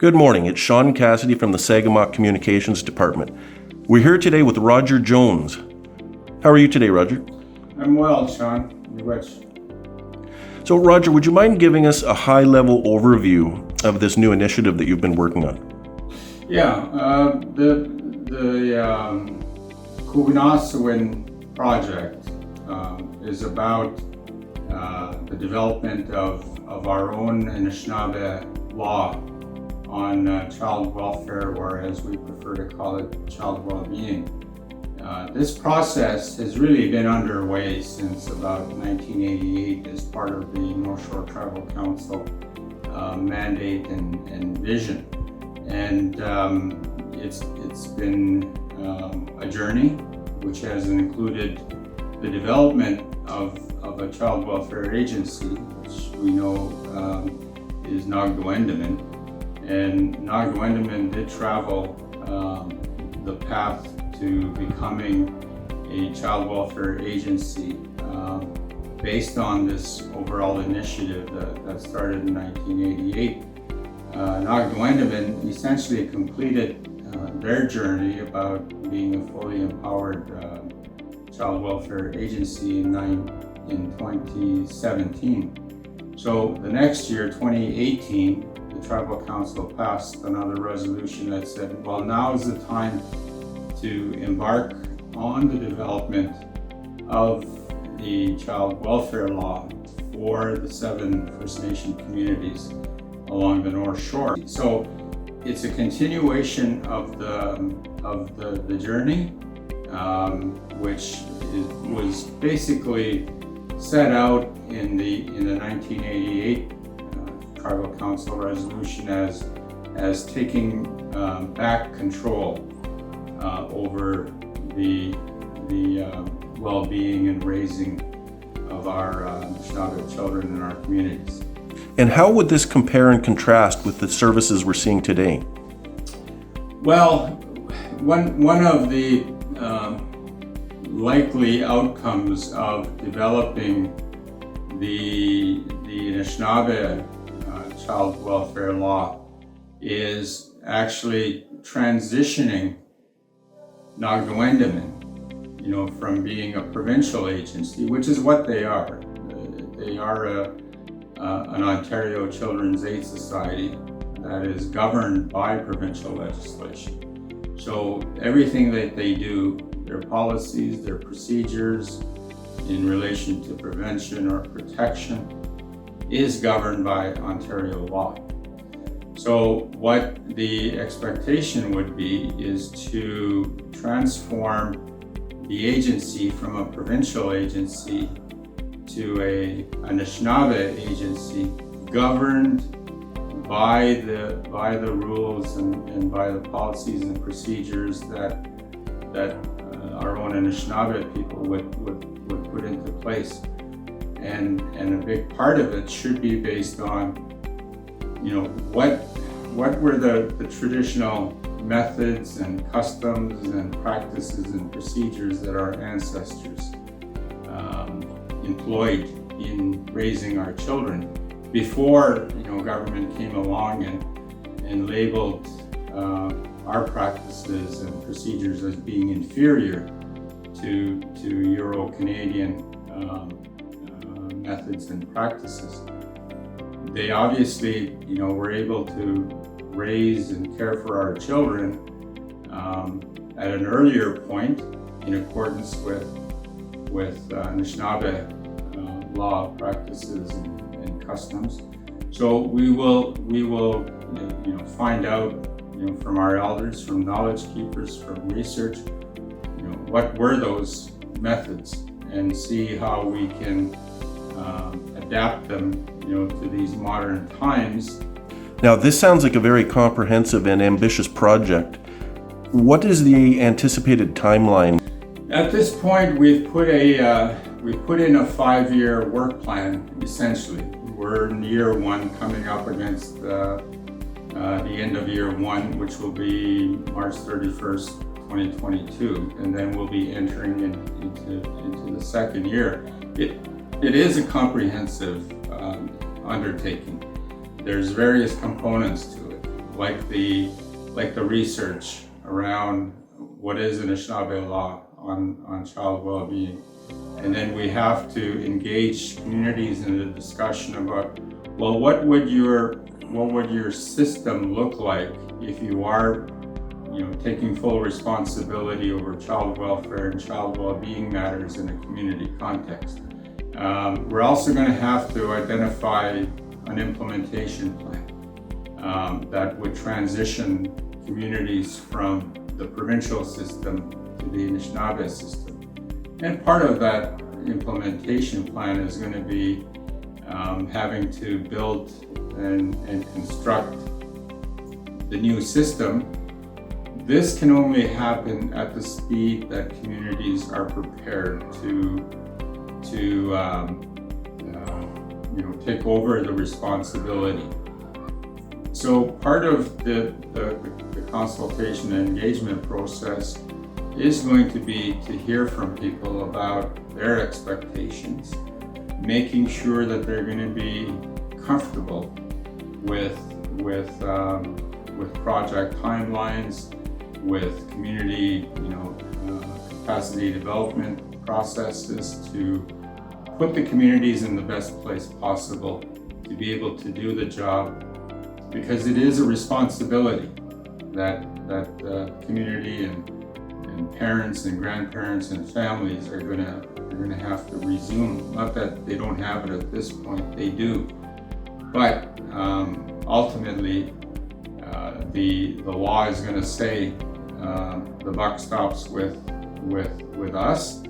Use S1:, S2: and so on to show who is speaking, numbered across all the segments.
S1: Good morning, it's Sean Cassidy from the Sagamore Communications Department. We're here today with Roger Jones. How are you today, Roger?
S2: I'm well, Sean. You wish.
S1: So, Roger, would you mind giving us a high-level overview of this new initiative that you've been working on?
S2: Yeah, the Koognaasewin project is about the development of our own Anishinaabe law on child welfare, or as we prefer to call it, child well-being. This process has really been underway since about 1988 as part of the North Shore Tribal Council mandate and vision. And it's been a journey which has included the development of a child welfare agency, which we know is Koognaasewin. And Koognaasewin did travel the path to becoming a child welfare agency based on this overall initiative that started in 1988. Koognaasewin essentially completed their journey about being a fully empowered child welfare agency in 2017. So the next year, 2018, the Tribal Council passed another resolution that said, well, now is the time to embark on the development of the child welfare law for the 7 First Nation communities along the North Shore. So it's a continuation of the journey, which was basically set out in the 1988 Tribal Council resolution as taking back control over the well-being and raising of our Anishinaabe children in our communities.
S1: And how would this compare and contrast with the services we're seeing today?
S2: Well, one of the likely outcomes of developing the Anishinaabe child welfare law is actually transitioning Koognaasewin, from being a provincial agency, which is what they are. They are an Ontario Children's Aid Society that is governed by provincial legislation. So everything that they do, their policies, their procedures in relation to prevention or protection, is governed by Ontario law. So what the expectation would be is to transform the agency from a provincial agency to a Anishinaabe agency governed by the rules and by the policies and procedures that our own Anishinaabe people would put into place. And a big part of it should be based on, what were the traditional methods and customs and practices and procedures that our ancestors employed in raising our children before government came along and labeled our practices and procedures as being inferior to Euro-Canadian methods and practices. They obviously, were able to raise and care for our children at an earlier point in accordance with Anishinaabe law practices and customs. So we will find out from our elders, from knowledge keepers, from research, what were those methods, and see how we can adapt them to these modern times.
S1: Now, this sounds like a very comprehensive and ambitious project. What is the anticipated timeline?
S2: At this point, we've put in a 5-year work plan, essentially. We're in year 1, coming up against the end of year 1, which will be March 31st, 2022, and then we'll be entering into the second year. It is a comprehensive undertaking. There's various components to it. like the research around what is Anishinaabe law on child well-being. And then we have to engage communities in a discussion about, well, what would your system look like if you are, taking full responsibility over child welfare and child well-being matters in a community context. We're also going to have to identify an implementation plan that would transition communities from the provincial system to the Anishinaabe system. And part of that implementation plan is going to be having to build and construct the new system. This can only happen at the speed that communities are prepared to take over the responsibility. So part of the consultation and engagement process is going to be to hear from people about their expectations, making sure that they're going to be comfortable with project timelines, with community, capacity development processes to put the communities in the best place possible to be able to do the job, because it is a responsibility that community and parents and grandparents and families are gonna have to resume. Not that they don't have it at this point, they do. But ultimately, the law is going to say the buck stops with us,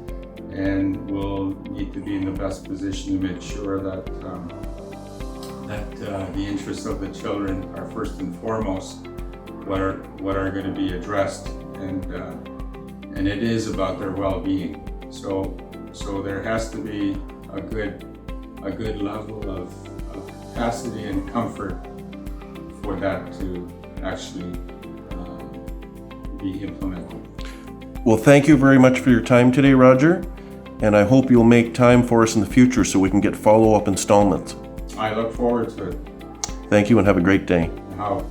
S2: and we'll need to be in the best position to make sure that the interests of the children are first and foremost what are going to be addressed, and it is about their well-being. So there has to be a good level of capacity and comfort for that to actually be implemented.
S1: Well, thank you very much for your time today, Roger, and I hope you'll make time for us in the future so we can get follow-up installments.
S2: I look forward to it.
S1: Thank you and have a great day.
S2: How?